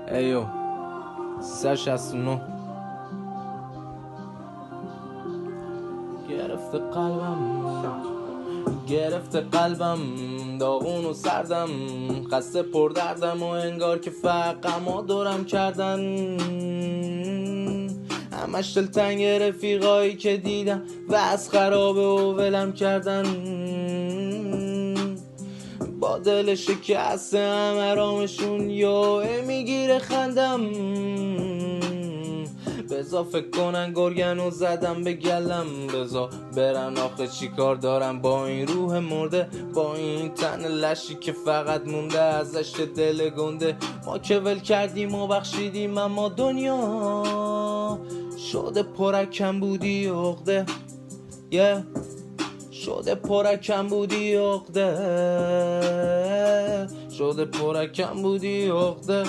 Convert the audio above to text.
ایو 369 گرفته قلبم داغون و سردم، خسته پردردم و انگار که فقط دورم کردن. همش دلتنگ رفیقایی که دیدم و از خرابه و ولم کردن. با دل شکسته همه رامشون یوه میگیره خندم. بزا فکر کنن گرگنو زدم به گلم، بزا برن آخه چی کار دارم با این روح مرده، با این تن لشی که فقط مونده ازش دل گنده. ما که ول کردیم و بخشیدیم اما دنیا شده پرکم بودی عقده، شده پرکم بودی عقده، شده پرکم بودی عقده.